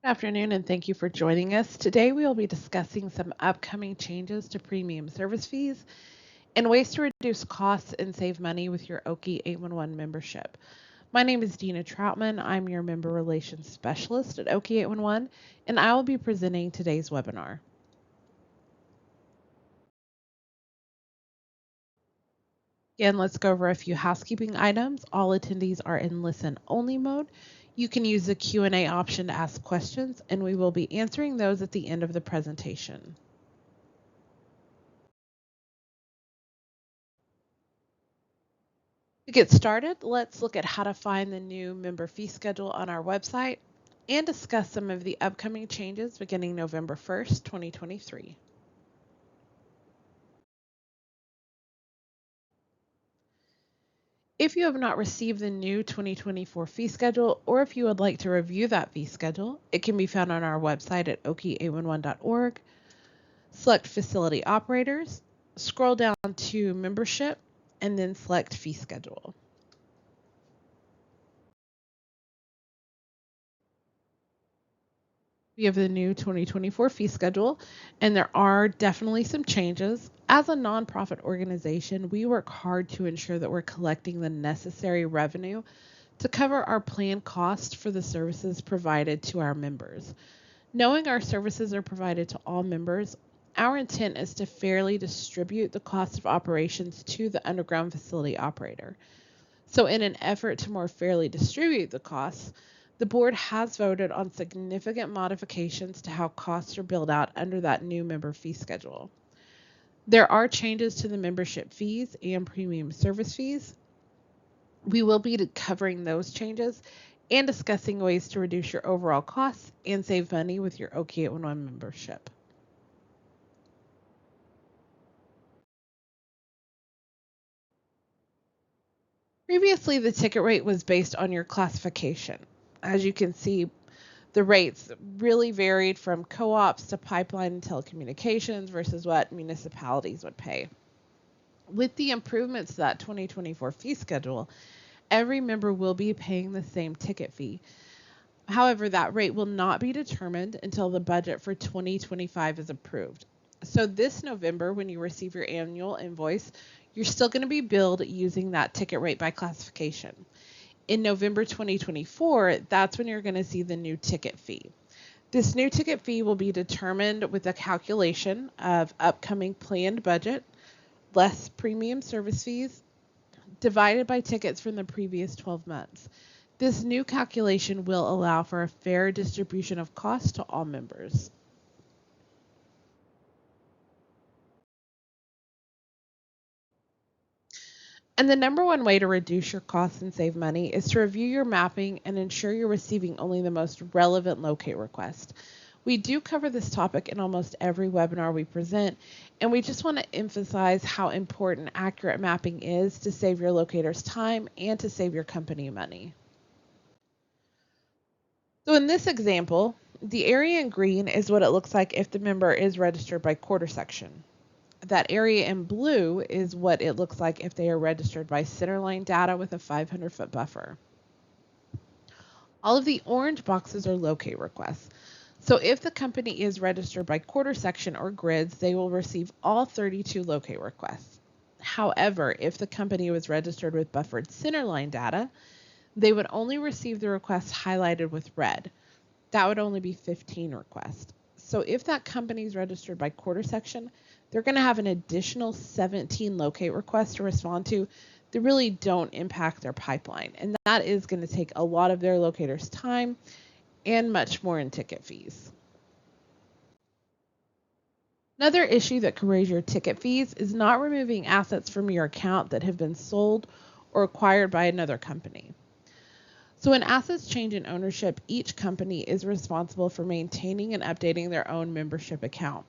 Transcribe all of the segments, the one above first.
Good afternoon, and thank you for joining us. Today, we will be discussing some upcoming changes to premium service fees and ways to reduce costs and save money with your Oki 811 membership. My name is Dina Troutman. I'm your member relations specialist at Oki 811, and I will be presenting today's webinar. Again, let's go over a few housekeeping items. All attendees are in listen-only mode. You can use the Q&A option to ask questions, and we will be answering those at the end of the presentation. To get started, let's look at how to find the new member fee schedule on our website and discuss some of the upcoming changes beginning November 1st, 2023. If you have not received the new 2024 fee schedule, or if you would like to review that fee schedule, it can be found on our website at oki811.org. Select Facility Operators, scroll down to Membership, and then select Fee Schedule. We have the new 2024 fee schedule, and there are definitely some changes. As a nonprofit organization, we work hard to ensure that we're collecting the necessary revenue to cover our planned cost for the services provided to our members. Knowing our services are provided to all members, our intent is to fairly distribute the cost of operations to the underground facility operator. So, in an effort to more fairly distribute the costs, the board has voted on significant modifications to how costs are billed out under that new member fee schedule. There are changes to the membership fees and premium service fees. We will be covering those changes and discussing ways to reduce your overall costs and save money with your Oki 811 membership. Previously, the ticket rate was based on your classification. As you can see, the rates really varied from co-ops to pipeline and telecommunications versus what municipalities would pay. With the improvements to that 2024 fee schedule, every member will be paying the same ticket fee. However, that rate will not be determined until the budget for 2025 is approved. So this November, when you receive your annual invoice, you're still going to be billed using that ticket rate by classification. In November 2024, that's when you're going to see the new ticket fee. This new ticket fee will be determined with a calculation of upcoming planned budget, less premium service fees, divided by tickets from the previous 12 months. This new calculation will allow for a fair distribution of costs to all members. And the number one way to reduce your costs and save money is to review your mapping and ensure you're receiving only the most relevant locate requests. We do cover this topic in almost every webinar we present, and we just want to emphasize how important accurate mapping is to save your locators time and to save your company money. So in this example, the area in green is what it looks like if the member is registered by quarter section. That area in blue is what it looks like if they are registered by centerline data with a 500-foot buffer. All of the orange boxes are locate requests. So if the company is registered by quarter section or grids, they will receive all 32 locate requests. However, if the company was registered with buffered centerline data, they would only receive the requests highlighted with red. That would only be 15 requests. So if that company is registered by quarter section, they're going to have an additional 17 locate requests to respond to that really don't impact their pipeline. And that is going to take a lot of their locators' time and much more in ticket fees. Another issue that can raise your ticket fees is not removing assets from your account that have been sold or acquired by another company. So when assets change in ownership, each company is responsible for maintaining and updating their own membership account.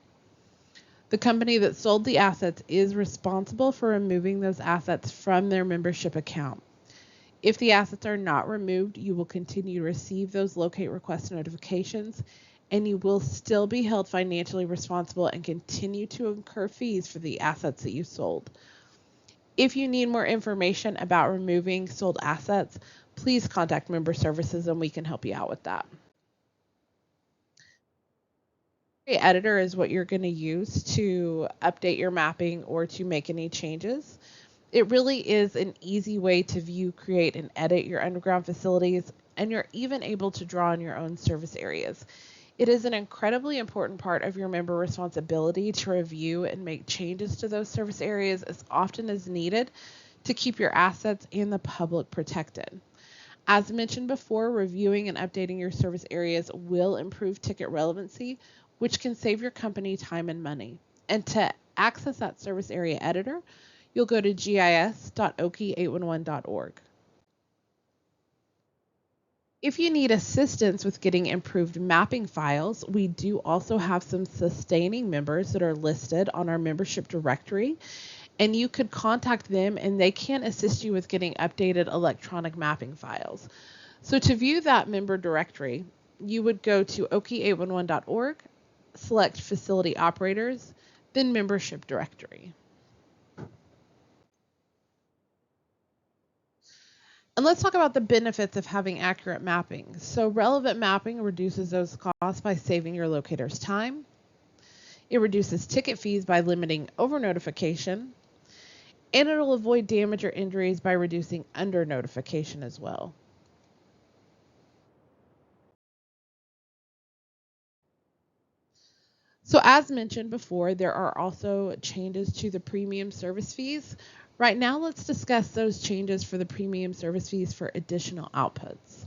The company that sold the assets is responsible for removing those assets from their membership account. If the assets are not removed, you will continue to receive those locate request notifications, and you will still be held financially responsible and continue to incur fees for the assets that you sold. If you need more information about removing sold assets, please contact Member Services and we can help you out with that. Editor is what you're going to use to update your mapping or to make any changes. It really is an easy way to view, create, and edit your underground facilities, and you're even able to draw on your own service areas. It is an incredibly important part of your member responsibility to review and make changes to those service areas as often as needed to keep your assets and the public protected. As mentioned before, reviewing and updating your service areas will improve ticket relevancy, which can save your company time and money. And to access that service area editor, you'll go to gis.oki811.org. If you need assistance with getting improved mapping files, we do also have some sustaining members that are listed on our membership directory, and you could contact them and they can assist you with getting updated electronic mapping files. So to view that member directory, you would go to oki811.org, select Facility Operators, then Membership Directory. And let's talk about the benefits of having accurate mapping. So relevant mapping reduces those costs by saving your locators time. It reduces ticket fees by limiting over notification. And it'll avoid damage or injuries by reducing under notification as well. So as mentioned before, there are also changes to the premium service fees. Right now, let's discuss those changes for the premium service fees for additional outputs.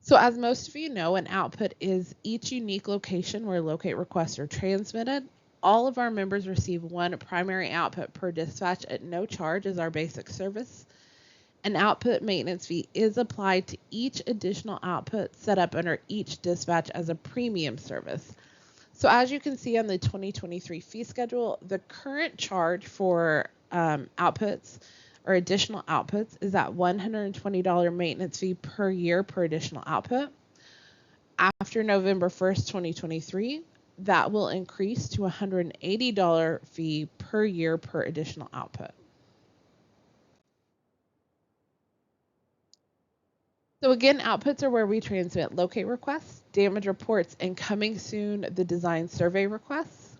So as most of you know, an output is each unique location where locate requests are transmitted. All of our members receive one primary output per dispatch at no charge as our basic service. An output maintenance fee is applied to each additional output set up under each dispatch as a premium service. So as you can see on the 2023 fee schedule, the current charge for outputs or additional outputs is that $120 maintenance fee per year per additional output. After November 1st, 2023, that will increase to $180 fee per year per additional output. So again, outputs are where we transmit locate requests, damage reports, and coming soon, the design survey requests.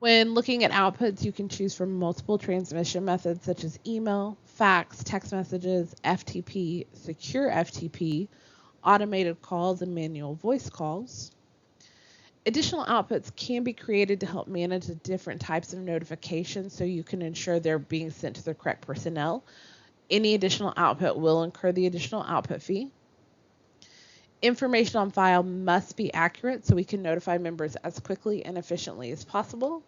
When looking at outputs, you can choose from multiple transmission methods such as email, fax, text messages, FTP, secure FTP, automated calls, and manual voice calls. Additional outputs can be created to help manage the different types of notifications so you can ensure they're being sent to the correct personnel. Any additional output will incur the additional output fee. Information on file must be accurate so we can notify members as quickly and efficiently as possible.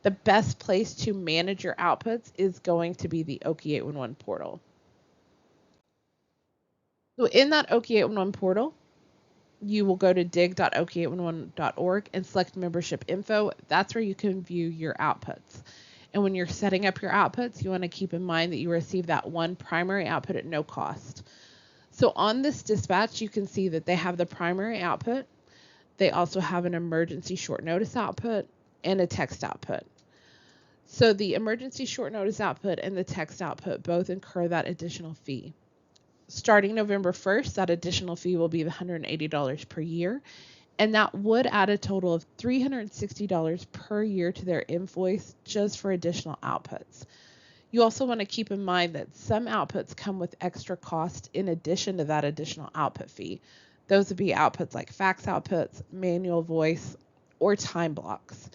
The best place to manage your outputs is going to be the Oki 811 portal. So in that Oki 811 portal, you will go to dig.oki811.org and select membership info. That's where you can view your outputs. And when you're setting up your outputs, you want to keep in mind that you receive that one primary output at no cost. So on this dispatch, you can see that they have the primary output. They also have an emergency short notice output and a text output. So the emergency short notice output and the text output both incur that additional fee. Starting November 1st, that additional fee will be $180 per year, and that would add a total of $360 per year to their invoice just for additional outputs. You also want to keep in mind that some outputs come with extra cost in addition to that additional output fee. Those would be outputs like fax outputs, manual voice, or time blocks.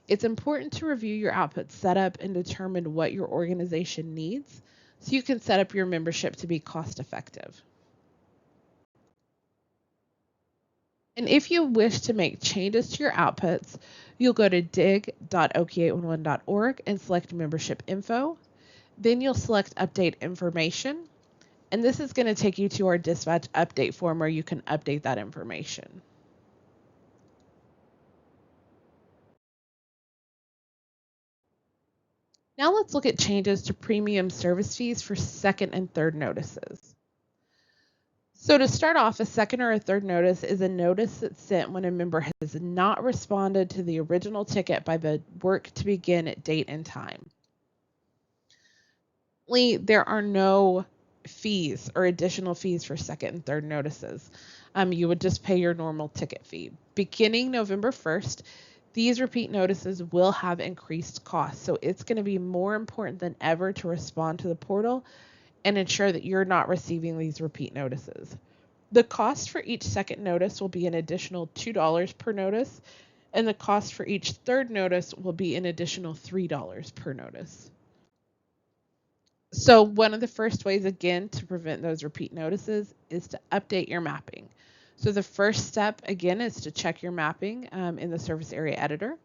It's important to review your output setup and determine what your organization needs so you can set up your membership to be cost effective. And if you wish to make changes to your outputs, you'll go to dig.oki811.org and select membership info. Then you'll select update information. And this is going to take you to our dispatch update form where you can update that information. Now let's look at changes to premium service fees for second and third notices. So to start off, a second or a third notice is a notice that's sent when a member has not responded to the original ticket by the work to begin at date and time. There are no fees or additional fees for second and third notices. You would just pay your normal ticket fee. Beginning November 1st, these repeat notices will have increased costs. So it's going to be more important than ever to respond to the portal and ensure that you're not receiving these repeat notices. The cost for each second notice will be an additional $2 per notice, and the cost for each third notice will be an additional $3 per notice. So one of the first ways, again, to prevent those repeat notices is to update your mapping. So the first step, again, is to check your mapping in the service area editor.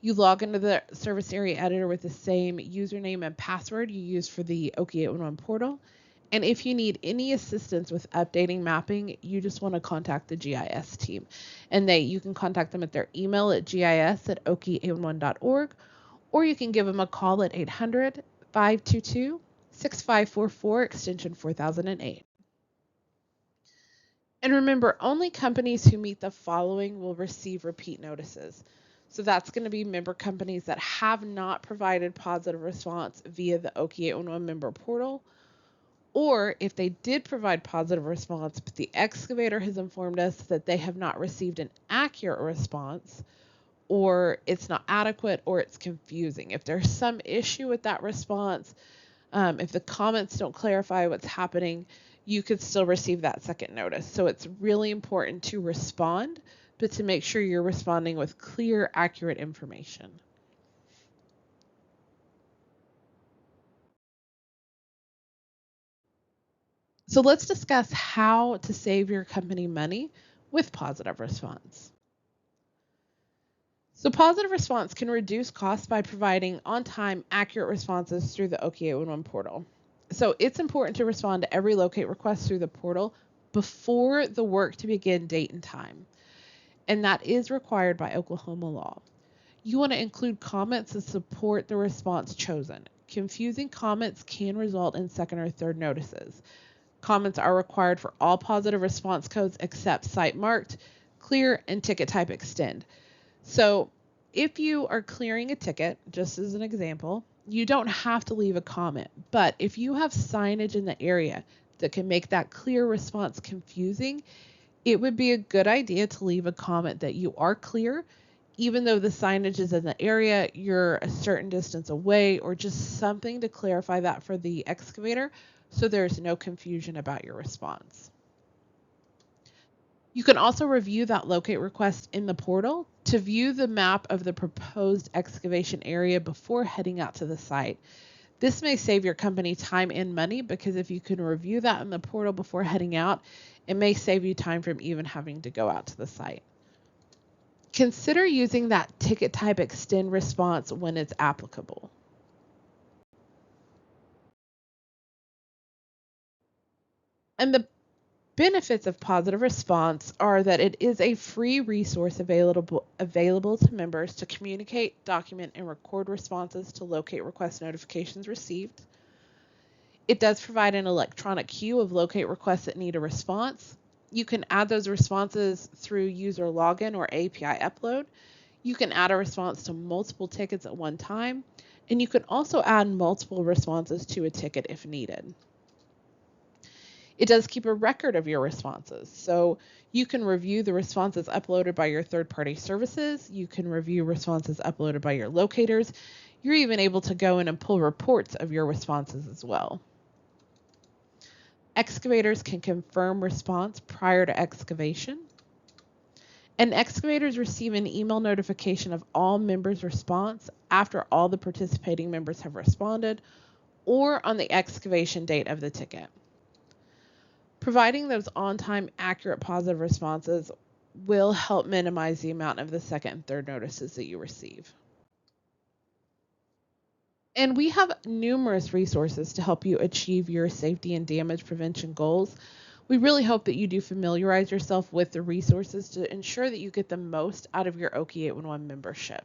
You log into the service area editor with the same username and password you used for the Oki 811 portal. And if you need any assistance with updating mapping, you just want to contact the GIS team. And you can contact them at their email at gis@oki811.org, or you can give them a call at 800-522-6544, extension 4008. And remember, only companies who meet the following will receive repeat notices. So that's going to be member companies that have not provided positive response via the Oki 811 member portal, or if they did provide positive response, but the excavator has informed us that they have not received an accurate response, or it's not adequate, or it's confusing. If there's some issue with that response, if the comments don't clarify what's happening, you could still receive that second notice. So it's really important to respond, but to make sure you're responding with clear, accurate information. So let's discuss how to save your company money with positive response. So positive response can reduce costs by providing on-time, accurate responses through the Oki 811 portal. So it's important to respond to every locate request through the portal before the work to begin date and time. And that is required by Oklahoma law. You want to include comments that support the response chosen. Confusing comments can result in second or third notices. Comments are required for all positive response codes except site marked, clear, and ticket type extend. So if you are clearing a ticket, just as an example, you don't have to leave a comment. But if you have signage in the area that can make that clear response confusing, it would be a good idea to leave a comment that you are clear, even though the signage is in the area, you're a certain distance away, or just something to clarify that for the excavator so there's no confusion about your response. You can also review that locate request in the portal to view the map of the proposed excavation area before heading out to the site. This may save your company time and money because if you can review that in the portal before heading out, it may save you time from even having to go out to the site. Consider using that ticket type extend response when it's applicable. And the benefits of positive response are that it is a free resource available to members to communicate, document, and record responses to locate request notifications received. It does provide an electronic queue of locate requests that need a response. You can add those responses through user login or API upload. You can add a response to multiple tickets at one time, and you can also add multiple responses to a ticket if needed. It does keep a record of your responses. So you can review the responses uploaded by your third-party services. You can review responses uploaded by your locators. You're even able to go in and pull reports of your responses as well. Excavators can confirm response prior to excavation. And excavators receive an email notification of all members' response after all the participating members have responded or on the excavation date of the ticket. Providing those on-time, accurate, positive responses will help minimize the amount of the second and third notices that you receive. And we have numerous resources to help you achieve your safety and damage prevention goals. We really hope that you do familiarize yourself with the resources to ensure that you get the most out of your Oki 811 membership.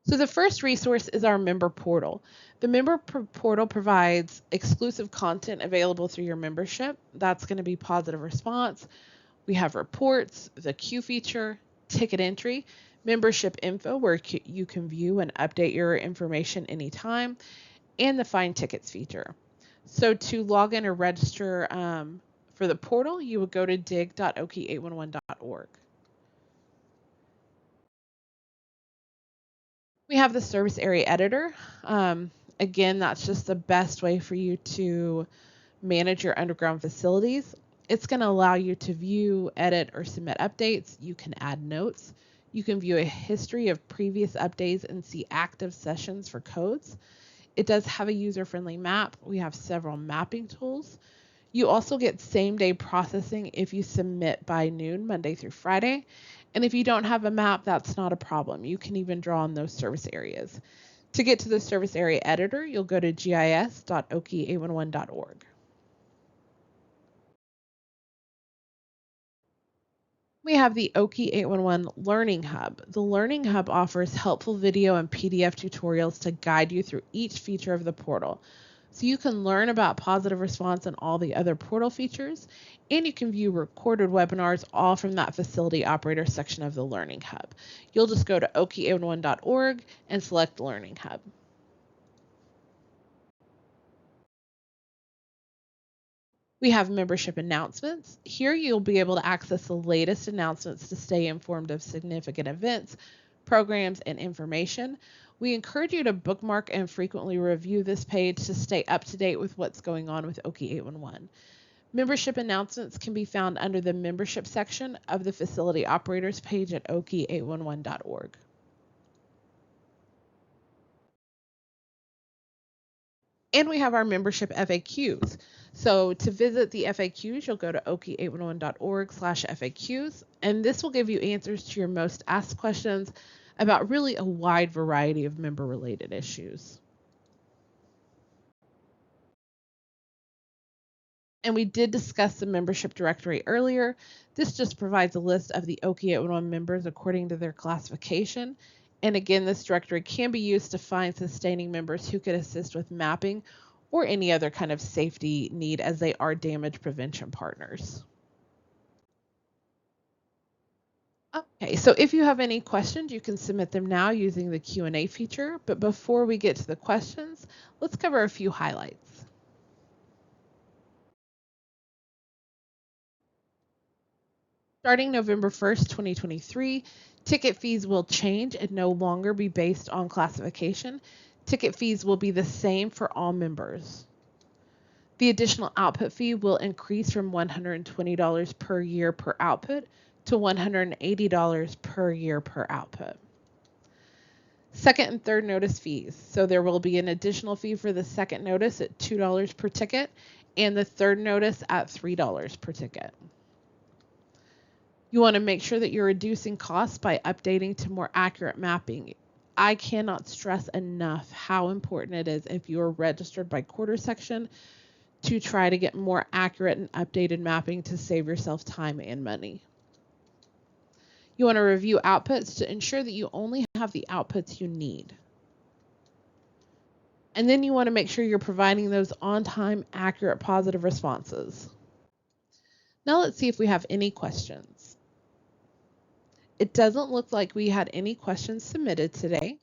So the first resource is our member portal. The member portal provides exclusive content available through your membership. That's going to be positive response. We have reports, the queue feature, ticket entry, membership info where you can view and update your information anytime, and the find tickets feature. So to log in or register for the portal, you would go to dig.oki811.org. We have the service area editor. Again, that's just the best way for you to manage your underground facilities. It's going to allow you to view, edit, or submit updates. You can add notes. You can view a history of previous updates and see active sessions for codes. It does have a user-friendly map. We have several mapping tools. You also get same-day processing if you submit by noon, Monday through Friday. And if you don't have a map, that's not a problem. You can even draw on those service areas. To get to the service area editor, you'll go to gis.oki811.org. We have the Oki 811 Learning Hub. The Learning Hub offers helpful video and PDF tutorials to guide you through each feature of the portal. So you can learn about positive response and all the other portal features, and you can view recorded webinars all from that facility operator section of the Learning Hub. You'll just go to oki811.org and select Learning Hub. We have membership announcements. Here you'll be able to access the latest announcements to stay informed of significant events, programs, and information. We encourage you to bookmark and frequently review this page to stay up to date with what's going on with Oki 811. Membership announcements can be found under the membership section of the facility operators page at oki811.org. And we have our membership FAQs. So to visit the FAQs, you'll go to oki811.org/FAQs, and this will give you answers to your most asked questions about really a wide variety of member-related issues. And we did discuss the membership directory earlier. This just provides a list of the Oki 811 members according to their classification. And again, this directory can be used to find sustaining members who could assist with mapping or any other kind of safety need, as they are damage prevention partners. Okay, so if you have any questions, you can submit them now using the Q&A feature. But before we get to the questions, let's cover a few highlights. Starting November 1st, 2023, ticket fees will change and no longer be based on classification. Ticket fees will be the same for all members. The additional output fee will increase from $120 per year per output to $180 per year per output. Second and third notice fees. So there will be an additional fee for the second notice at $2 per ticket and the third notice at $3 per ticket. You want to make sure that you're reducing costs by updating to more accurate mapping. I cannot stress enough how important it is, if you're registered by quarter section, to try to get more accurate and updated mapping to save yourself time and money. You want to review outputs to ensure that you only have the outputs you need. And then you want to make sure you're providing those on-time, accurate, positive responses. Now let's see if we have any questions. It doesn't look like we had any questions submitted today,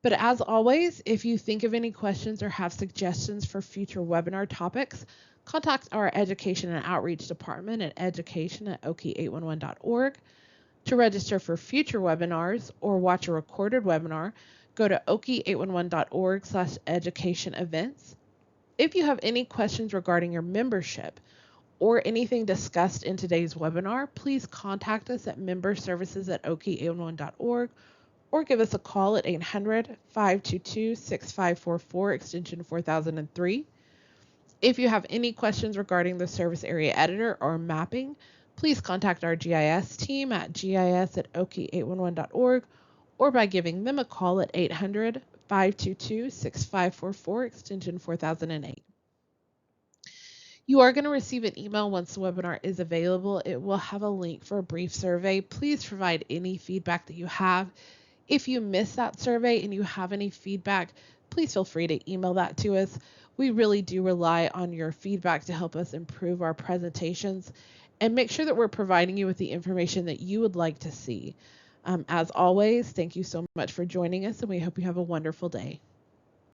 but as always, if you think of any questions or have suggestions for future webinar topics, contact our Education and Outreach Department at education@oki811.org. To register for future webinars or watch a recorded webinar, go to oki811.org/education events. If you have any questions regarding your membership or anything discussed in today's webinar, please contact us at memberservices@oki811.org or give us a call at 800-522-6544 extension 4003. If you have any questions regarding the service area editor or mapping, please contact our GIS team at gis@oki811.org or by giving them a call at 800-522-6544 extension 4008. You are going to receive an email once the webinar is available. It will have a link for a brief survey. Please provide any feedback that you have. If you missed that survey and you have any feedback, please feel free to email that to us. We really do rely on your feedback to help us improve our presentations and make sure that we're providing you with the information that you would like to see. As always, thank you so much for joining us, and we hope you have a wonderful day.